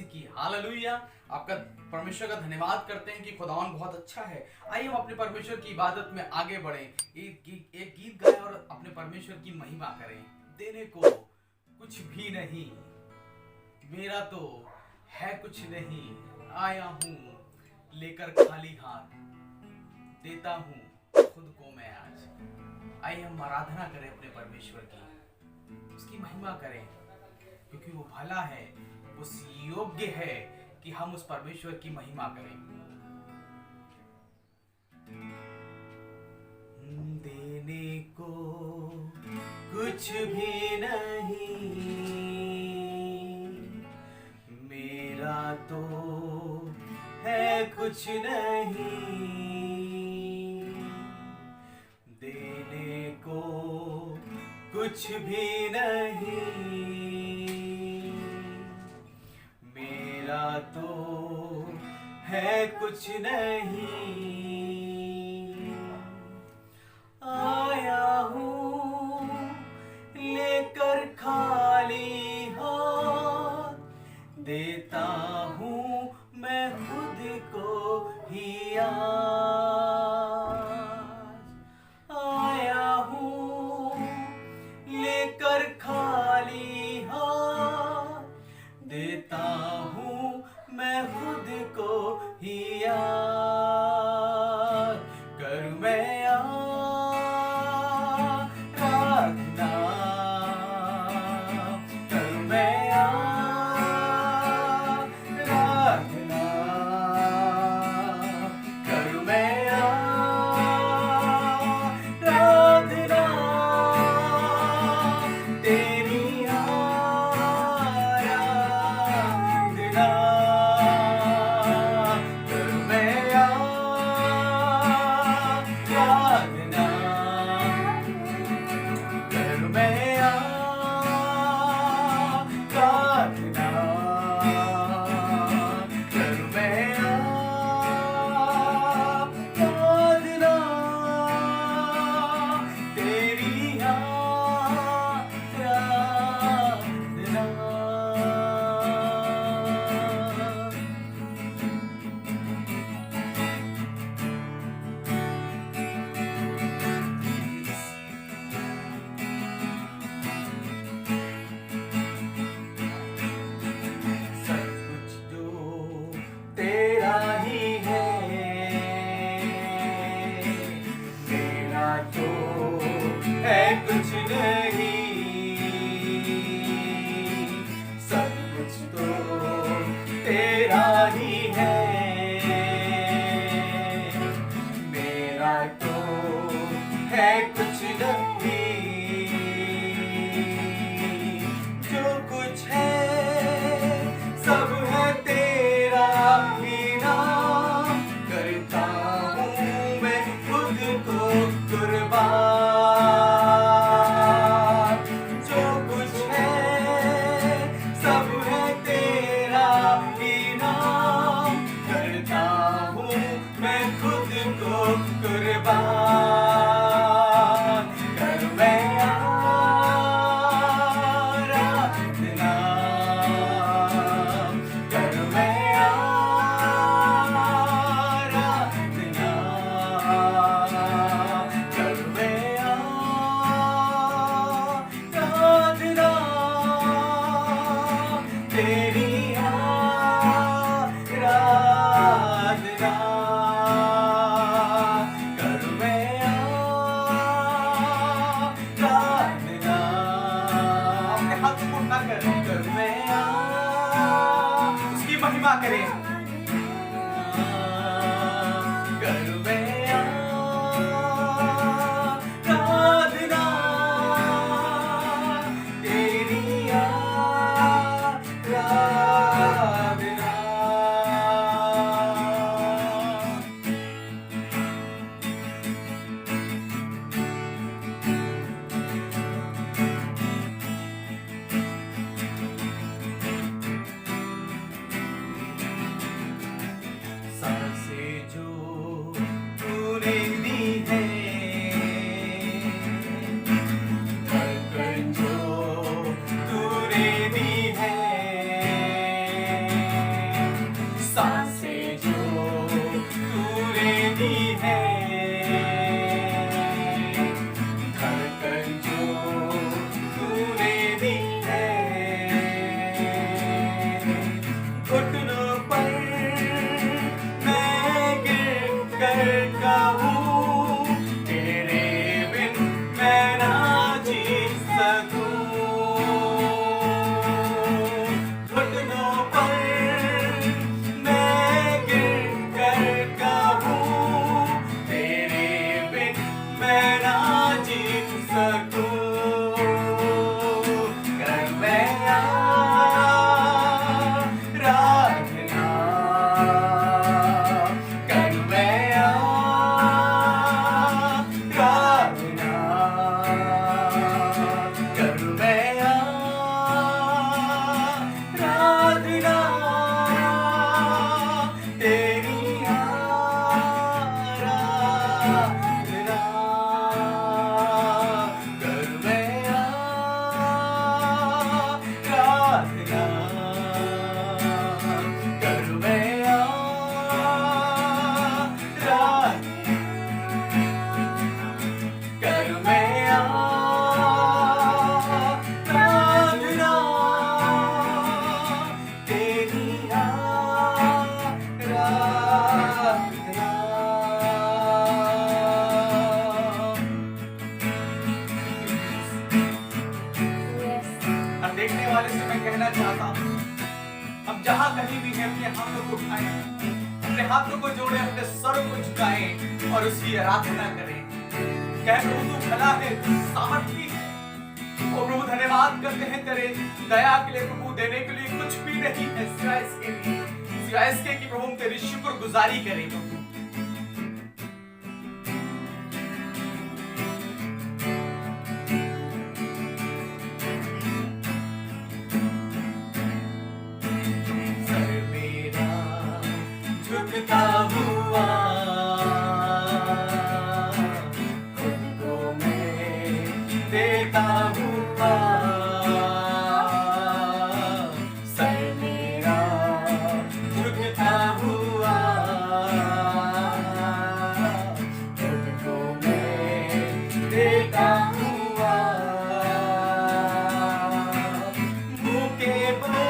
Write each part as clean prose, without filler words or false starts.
की। हालेलुया। आपका परमेश्वर का धन्यवाद करते हैं कि खुदावन बहुत अच्छा है। आइए हम अपने परमेश्वर की इबादत में आगे बढ़ें, एक गीत गाएं और अपने परमेश्वर की महिमा करें। देने को कुछ भी नहीं, मेरा तो है कुछ नहीं, आया हूँ लेकर खाली हाथ, देता हूँ खुद को मैं आज। आइए हम आराधना करें अपने परमेश्वर की, उसकी महिमा करें, क्योंकि वो भला है, वो योग्य है कि हम उस परमेश्वर की महिमा करें। देने को कुछ भी नहीं, मेरा तो है कुछ नहीं, देने को कुछ भी नहीं, मेरा तो है कुछ नहीं, आया हूँ लेकर खाली हाथ, देता हूँ मैं खुद को ही आज। आया हूँ लेकर खाली हाथ, देता हूँ मैं खुद को ही आज। कर मैं आराधना। हर देखने वाले से मैं कहना चाहता हूँ, हम जहां कहीं भी हैं अपने हाथों को उठाएं, अपने हाथों को जोड़ें, अपने सर को झुकाएं और उसकी आराधना करें। कह प्रभु तू भला है, तू सामर्थी है। ओ प्रभु धन्यवाद करते हैं तेरे दया के लिए प्रभु, देने के लिए कुछ भी नहीं है सिवाय इसके कि प्रभु हम तेरी शुक्रगुजारी करें प्रभु। सर मेरा झुकता हुआ खुद को मैं देता हुआ, सर मेरा झुकता हुआ खुद को मैं देता हुआ, मुँह के बल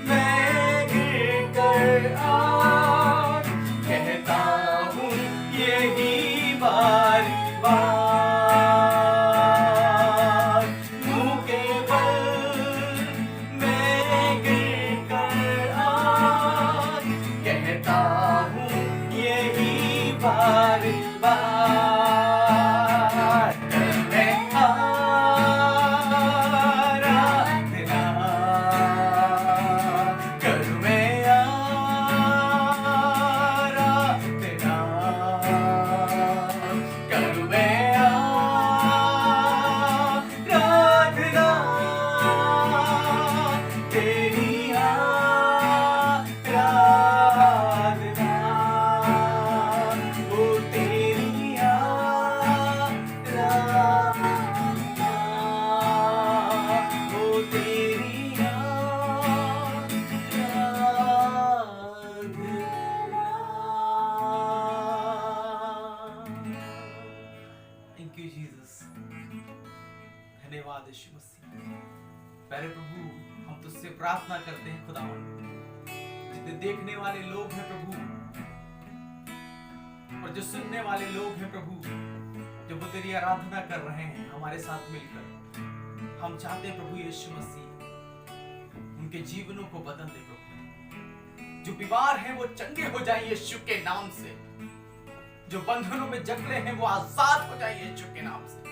मैं गिर कर आज कहता हूँ यही बार बार, मुँह के बल मैं गिर कर आज कहता हूँ यही बार बार, मैं आराधना करूं, मैं आराधना करूं, मैं आराधना तेरी आराधना, ओ तेरी आराधना, ओ तेरी आराधना। थैंक यू जीसस, धन्यवाद यीशु मसीह। प्यारे प्रभु हम तुझसे प्रार्थना करते हैं खुदावन, जितने देखने वाले लोग हैं प्रभु और जो सुनने वाले लोग हैं प्रभु, जो वो तेरी आराधना कर रहे हैं हमारे साथ मिलकर, हम चाहते हैं प्रभु यीशु मसीह उनके जीवनों को बदल दे प्रभु। जो बीमार हैं वो चंगे हो जाएं यीशु के नाम से, जो बंधनों में जकड़े हैं वो आजाद हो जाएं यीशु के नाम से,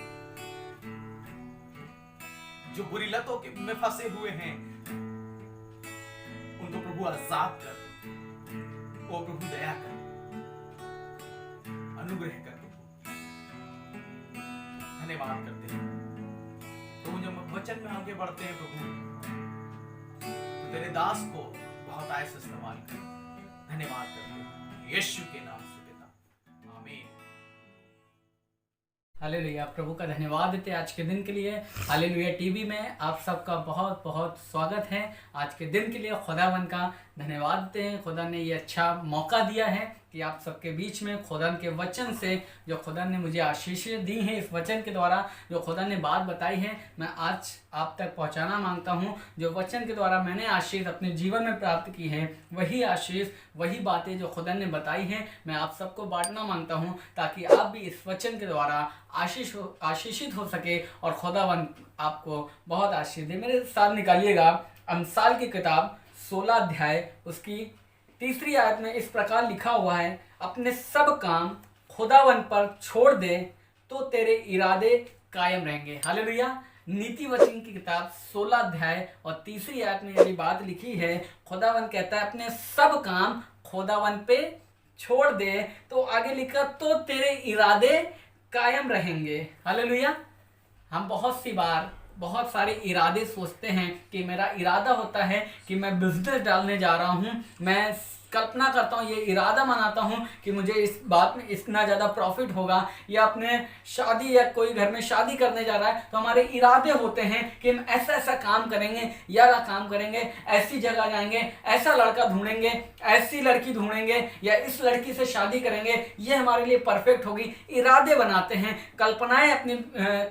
जो बुरी लतों के में फंसे हुए हैं उनको प्रभु आजाद कर, ओ प्रभु दया कर, अनुग्रह कर प्रभु। धन्यवाद करते हैं प्रभु, जब वचन में आगे बढ़ते हैं प्रभु तो तेरे दास को बहुत आय से इस्तेमाल कर। धन्यवाद करते हैं यीशु के नाम से पिता, आमीन। हालेलुया, प्रभु का धन्यवाद देते हैं आज के दिन के लिए। हालेलुया टीवी में आप सबका बहुत बहुत स्वागत है। आज के दिन के लिए खुदावन का धन्यवाद देते हैं। खुदा ने ये अच्छा मौका दिया है कि आप सबके बीच में खुदा के वचन से, जो खुदा ने मुझे आशीषें दी हैं, इस वचन के द्वारा जो खुदा ने बात बताई है, मैं आज आप तक पहुंचाना मांगता हूं। जो वचन के द्वारा मैंने आशीष अपने जीवन में प्राप्त की है, वही आशीष, वही बातें जो खुदा ने बताई हैं, मैं आप सबको बांटना मांगता हूं, ताकि आप भी इस वचन के द्वारा आशीषित हो सके और खुदावन आपको बहुत आशीष दे। मेरे साथ निकालिएगा अमसाल की किताब 16 अध्याय, उसकी 3री आयत में इस प्रकार लिखा हुआ है, अपने सब काम खुदावन पर छोड़ दे तो तेरे इरादे कायम रहेंगे। हालेलुया। नीति वचन की किताब 16 अध्याय और 3री आयत में यही बात लिखी है। खुदावन कहता है अपने सब काम खुदावन पे छोड़ दे, तो आगे लिखा तो तेरे इरादे कायम रहेंगे। हालेलुया। हम बहुत सी बार बहुत सारे इरादे सोचते हैं कि मेरा इरादा होता है कि मैं बिजनेस डालने जा रहा हूँ, मैं कल्पना करता हूँ, ये इरादा बनाता हूँ कि मुझे इस बात में इतना ज़्यादा प्रॉफिट होगा, या अपने शादी या कोई घर में शादी करने जा रहा है तो हमारे इरादे होते हैं कि हम ऐसा ऐसा काम करेंगे, या काम करेंगे, ऐसी जगह जाएंगे, ऐसा लड़का ढूंढेंगे, ऐसी लड़की ढूंढेंगे, या इस लड़की से शादी करेंगे, ये हमारे लिए परफेक्ट होगी। इरादे बनाते हैं, कल्पनाएं अपनी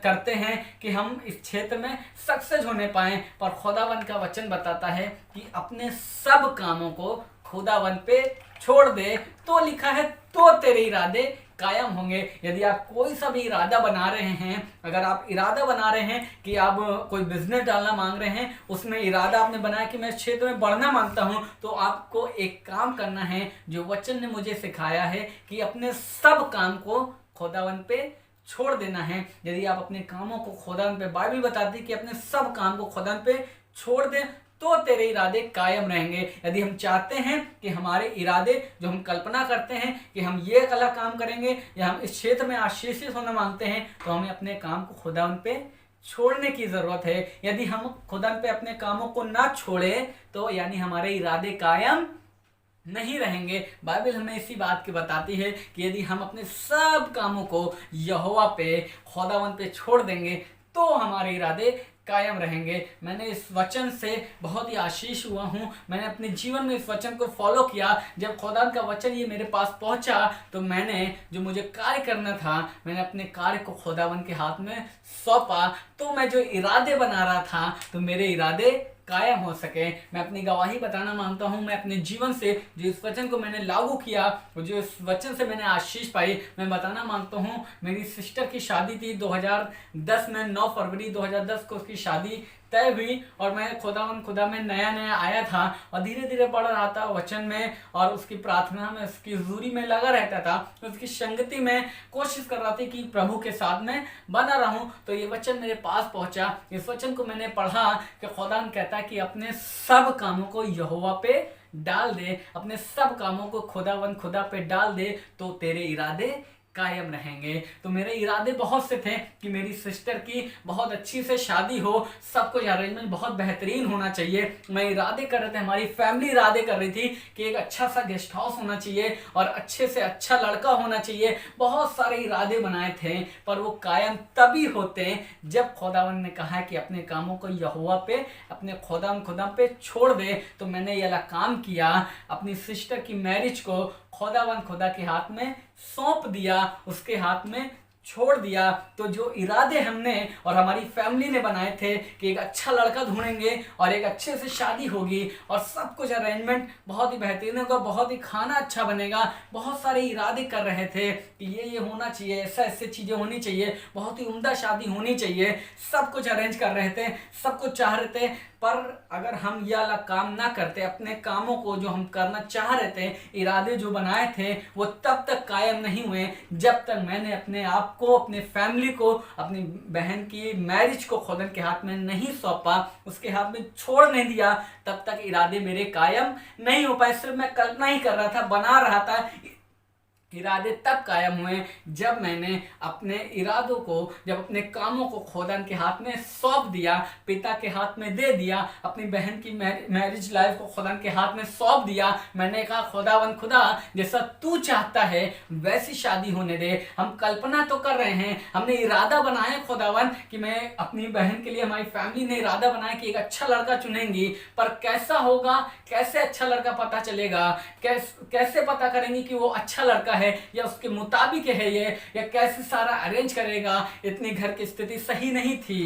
करते हैं कि हम इस क्षेत्र में सक्सेस होने पाएं। पर खुदावन का वचन बताता है कि अपने सब कामों को खुदावन पे छोड़ दे, तो लिखा है तो तेरे इरादे कायम होंगे। यदि आप कोई सा भी इरादा बना रहे हैं, अगर आप इरादा बना रहे हैं कि आप कोई बिजनेस डालना मांग रहे हैं, उसमें इरादा आपने बनाया कि मैं इस क्षेत्र में बढ़ना मांगता हूं, तो आपको एक काम करना है जो वचन ने मुझे सिखाया है कि अपने सब काम को खुदावन पे छोड़ देना है। यदि आप अपने कामों को खुदावन पे, बाइबल बताती है कि अपने सब काम को खुदावन पे छोड़ दें तो तेरे इरादे कायम रहेंगे। यदि हम चाहते हैं कि हमारे इरादे जो हम कल्पना करते हैं कि हम ये कला काम करेंगे या हम इस क्षेत्र में आशीषित होना मांगते हैं, तो हमें अपने काम को खुदावन पे छोड़ने की ज़रूरत है। यदि हम खुदावन पे अपने कामों को ना छोड़े तो यानी हमारे इरादे कायम नहीं रहेंगे। बाइबल हमें इसी बात की बताती है कि यदि हम अपने सब कामों को यहोवा पे, खुदावन पे छोड़ देंगे तो हमारे इरादे कायम रहेंगे। मैंने इस वचन से बहुत ही आशीष हुआ हूँ। मैंने अपने जीवन में इस वचन को फॉलो किया। जब खुदा का वचन ये मेरे पास पहुँचा तो मैंने जो मुझे कार्य करना था, मैंने अपने कार्य को खुदावन के हाथ में सौंपा। तो मैं जो इरादे बना रहा था तो मेरे इरादे कायम हो सके। मैं अपनी गवाही बताना मांगता हूँ। मैं अपने जीवन से जो इस वचन को मैंने लागू किया, जो इस वचन से मैंने आशीष पाई, मैं बताना मांगता हूँ। मेरी सिस्टर की शादी थी 2010 में, 9 फरवरी 2010 को उसकी शादी तय हुई और मैं खुदा में नया नया आया था और धीरे धीरे बढ़ रहा था वचन में और उसकी प्रार्थना में, उसकी हुजूरी में लगा रहता था, उसकी संगति में कोशिश कर रहा था कि प्रभु के साथ में बना रहूं। तो ये वचन मेरे पास पहुंचा। इस वचन को मैंने पढ़ा कि खुदा कहता है कि अपने सब कामों को यहोवा पे डाल दे, अपने सब कामों को खुदा पे डाल दे तो तेरे इरादे कायम रहेंगे। तो मेरे इरादे बहुत से थे कि मेरी सिस्टर की बहुत अच्छी से शादी हो, सब कुछ अरेंजमेंट बहुत बेहतरीन होना चाहिए। मैं इरादे कर रहे थे, हमारी फैमिली इरादे कर रही थी कि एक अच्छा सा गेस्ट हाउस होना चाहिए और अच्छे से अच्छा लड़का होना चाहिए। बहुत सारे इरादे बनाए थे, पर वो कायम तभी होते जब खुदावन ने कहा कि अपने कामों को यहोवा पे, अपने खुदा पे छोड़ दे। तो मैंने ये काम किया, अपनी सिस्टर की मैरिज को खुदा के हाथ में सौंप दिया, उसके हाथ में छोड़ दिया। तो जो इरादे हमने और हमारी फैमिली ने बनाए थे कि एक अच्छा लड़का ढूंढेंगे और एक अच्छे से शादी होगी और सब कुछ अरेंजमेंट बहुत ही बेहतरीन होगा, बहुत ही खाना अच्छा बनेगा, बहुत सारे इरादे कर रहे थे कि ये होना चाहिए, ऐसे चीज़ें होनी चाहिए, बहुत ही उम्दा शादी होनी चाहिए, सब कुछ अरेंज कर रहे थे, सब कुछ चाह रहे थे। पर अगर हम यह वाला काम ना करते, अपने कामों को जो हम करना चाह रहे थे, इरादे जो बनाए थे, वो तब तक कायम नहीं हुए जब तक मैंने अपने आप को, अपने फैमिली को, अपनी बहन की मैरिज को खुदा के हाथ में नहीं सौंपा, उसके हाथ में छोड़ नहीं दिया, तब तक इरादे मेरे कायम नहीं हो पाए। सिर्फ मैं कल्पना ही कर रहा था, बना रहा था। इरादे तब कायम हुए जब मैंने अपने इरादों को, जब अपने कामों को खुदा के हाथ में सौंप दिया, पिता के हाथ में दे दिया, अपनी बहन की मैरिज लाइफ को खुदा के हाथ में सौंप दिया। मैंने कहा खुदा जैसा तू चाहता है वैसी शादी होने दे। हम कल्पना तो कर रहे हैं, हमने इरादा बनाया खुदावन कि मैं अपनी बहन के लिए, हमारी फैमिली ने इरादा बनाया कि एक अच्छा लड़का चुनेंगी, पर कैसा होगा, कैसे अच्छा लड़का पता चलेगा, कैसे पता करेंगे कि वो अच्छा लड़का है या उसके मुताबिक है ये, या कैसे सारा अरेंज करेगा। इतनी घर की स्थिति सही नहीं थी,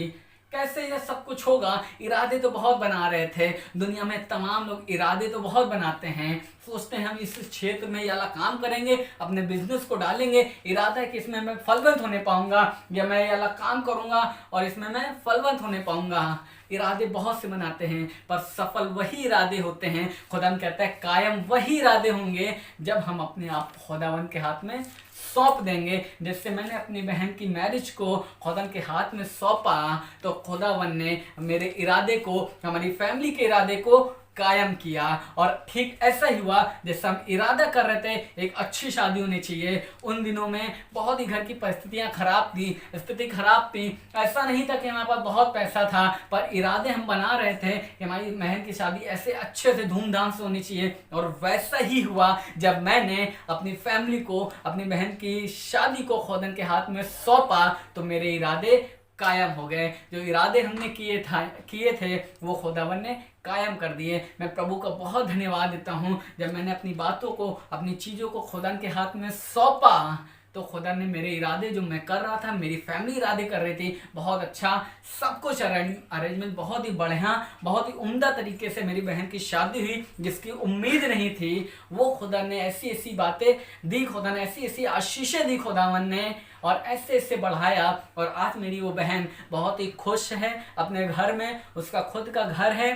कैसे ये सब कुछ होगा। इरादे तो बहुत बना रहे थे। दुनिया में तमाम लोग इरादे तो बहुत बनाते हैं, सोचते हैं हम इस क्षेत्र में ये वाला काम करेंगे, अपने बिजनेस को डालेंगे, इरादा है कि इसमें मैं फलवंत होने पाऊंगा, या मैं ये वाला काम करूंगा और इसमें मैं फलवंत होने पाऊंगा। इरादे बहुत से बनाते हैं, पर सफल वही इरादे होते हैं। खुदा कहता है कायम वही इरादे होंगे जब हम अपने आप खुदावन के हाथ में सौंप देंगे। जैसे मैंने अपनी बहन की मैरिज को खुदा के हाथ में सौंपा, तो खुदावन ने मेरे इरादे को, हमारी फैमिली के इरादे को कायम किया। और ठीक ऐसा ही हुआ जैसे हम इरादा कर रहे थे एक अच्छी शादी होनी चाहिए। उन दिनों में बहुत ही घर की परिस्थितियां खराब थी, स्थिति खराब थी। ऐसा नहीं था कि हमारे पास बहुत पैसा था, पर इरादे हम बना रहे थे कि हमारी बहन की शादी ऐसे अच्छे से धूमधाम से होनी चाहिए। और वैसा ही हुआ जब मैंने अपनी फैमिली को, अपनी बहन की शादी को खुदावन के हाथ में सौंपा, तो मेरे इरादे कायम हो गए। जो इरादे हमने किए थे वो खुदावन ने कायम कर दिए। मैं प्रभु का बहुत धन्यवाद देता हूँ। जब मैंने अपनी बातों को, अपनी चीज़ों को खुदावन के हाथ में सौंपा, तो खुदा ने मेरे इरादे जो मैं कर रहा था, मेरी फैमिली इरादे कर रही थी, बहुत अच्छा सब कुछ अरेंजमेंट बहुत ही बढ़िया, बहुत ही उम्दा तरीके से मेरी बहन की शादी हुई जिसकी उम्मीद नहीं थी। वो खुदा ने ऐसी ऐसी बातें दी, खुदा ने ऐसी ऐसी आशीषें दी खुदावन ने, और ऐसे ऐसे बढ़ाया। और आज मेरी वो बहन बहुत ही खुश है अपने घर में, उसका खुद का घर है,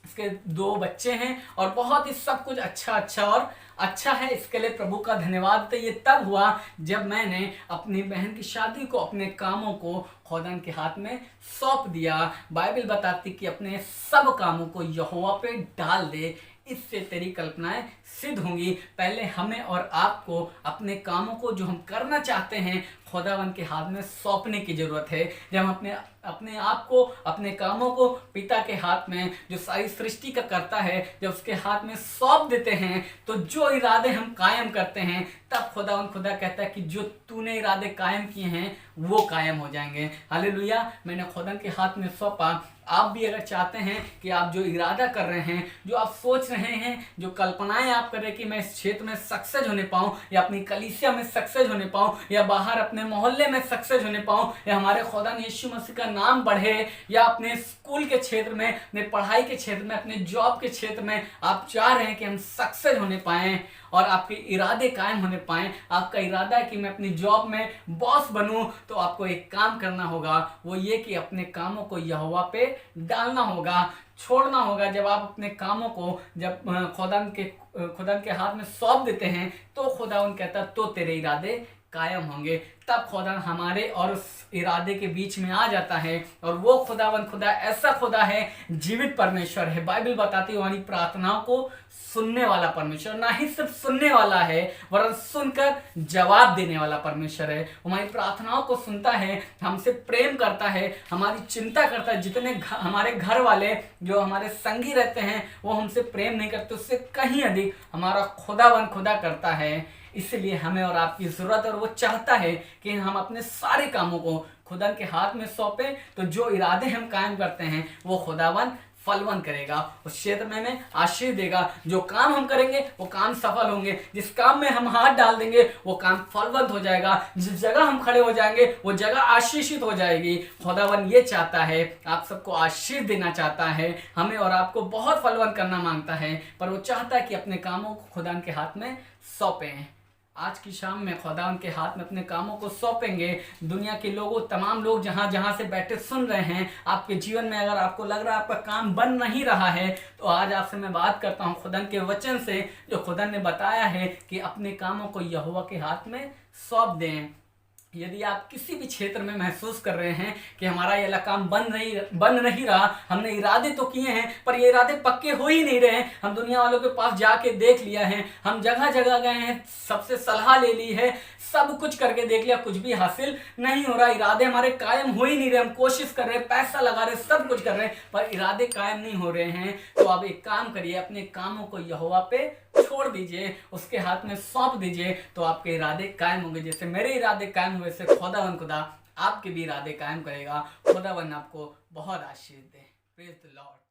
उसके 2 बच्चे हैं, और बहुत ही सब कुछ अच्छा है। इसके लिए प्रभु का धन्यवाद। तो ये तब हुआ जब मैंने अपनी बहन की शादी को, अपने कामों को खुदावन के हाथ में सौंप दिया। बाइबल बताती कि अपने सब कामों को यहोवा पे डाल दे, इससे तेरी कल्पनाएं सिद्ध होंगी। पहले हमें और आपको अपने कामों को जो हम करना चाहते हैं खुदावन के हाथ में सौंपने की जरूरत है। जब हम अपने आप को, अपने कामों को पिता के हाथ में, जो सारी सृष्टि का करता है, जब उसके हाथ में सौंप देते हैं, तो जो इरादे हम कायम करते हैं, तब खुदा कहता है कि जो तूने इरादे कायम किए हैं वो कायम हो जाएंगे। हालेलुया। मैंने खुदा के हाथ में सौंपा। आप भी अगर चाहते हैं कि आप जो इरादा कर रहे हैं, जो आप सोच रहे हैं, जो कल्पनाएं आप कर रहे हैं कि मैं इस क्षेत्र में सक्सेस होने पाऊं, या अपनी कलीसिया में सक्सेस होने पाऊं, या बाहर अपने मोहल्ले में सक्सेस होने पाऊं, या हमारे खुदा यीशु मसीह का नाम बढ़े, या अपने स्कूल के क्षेत्र में, अपने पढ़ाई के क्षेत्र में, अपने जॉब के क्षेत्र में आप चाह रहे हैं कि हम सक्सेस होने पाएं और आपके इरादे कायम होने पाएं। आपका इरादा है कि मैं अपनी जॉब में बॉस बनूं, तो आपको एक काम करना होगा, वो ये कि अपने कामों को यहोवा पे डालना होगा, छोड़ना होगा। जब आप अपने कामों को जब खुदा के हाथ में सौंप देते हैं, तो खुदा कहता तो तेरे इरादे कायम होंगे। तब खुदा हमारे और उस इरादे के बीच में आ जाता है। और वो खुदा ऐसा खुदा है, जीवित परमेश्वर है। बाइबल बताती है हमारी प्रार्थनाओं को सुनने वाला परमेश्वर, ना ही सिर्फ सुनने वाला है वरन सुनकर जवाब देने वाला परमेश्वर है। हमारी प्रार्थनाओं को सुनता है, हमसे प्रेम करता है, हमारी चिंता करता है। जितने हमारे घर वाले जो हमारे संगी रहते हैं वो हमसे प्रेम नहीं करते, उससे कहीं अधिक हमारा खुदा करता है। इसलिए हमें और आपकी जरूरत है, और वो चाहता है कि हम अपने सारे कामों को खुदा के हाथ में सौंपें, तो जो इरादे हम कायम करते हैं वो खुदावन फलवन करेगा, उस क्षेत्र में हमें आशीष देगा। जो काम हम करेंगे वो काम सफल होंगे, जिस काम में हम हाथ डाल देंगे वो काम फलवंत हो जाएगा, जिस जगह हम खड़े हो जाएंगे वो जगह आशीषित हो जाएगी। खुदावन ये चाहता है, आप सबको आशीष देना चाहता है, हमें और आपको बहुत फलवंत करना मांगता है, पर वो चाहता है कि अपने कामों को खुदा के हाथ में सौंपें। आज की शाम में खुदा उनके हाथ में अपने कामों को सौंपेंगे। दुनिया के लोगों, तमाम लोग जहाँ से बैठे सुन रहे हैं, आपके जीवन में अगर आपको लग रहा है आपका काम बन नहीं रहा है, तो आज आपसे मैं बात करता हूँ खुदा के वचन से, जो खुदा ने बताया है कि अपने कामों को यहोवा के हाथ में सौंप दें। यदि आप किसी भी क्षेत्र में महसूस कर रहे हैं कि हमारा ये काम बन नहीं रहा, हमने इरादे तो किए हैं पर ये इरादे पक्के हो ही नहीं रहे, हम दुनिया वालों के पास जाके देख लिया है, हम जगह जगह गए हैं, सबसे सलाह ले ली है, सब कुछ करके देख लिया, कुछ भी हासिल नहीं हो रहा, इरादे हमारे कायम हो ही नहीं रहे, हम कोशिश कर रहे हैं, पैसा लगा रहे, सब कुछ कर रहे हैं, पर इरादे कायम नहीं हो रहे हैं। तो आप एक काम करिए, अपने कामों को यहोवा पे छोड़ दीजिए, उसके हाथ में सौंप दीजिए, तो आपके इरादे कायम होंगे। जैसे मेरे इरादे कायम हुए, से खुदा आपके भी इरादे कायम करेगा। खुदावन आपको बहुत आशीष दे। Praise the Lord.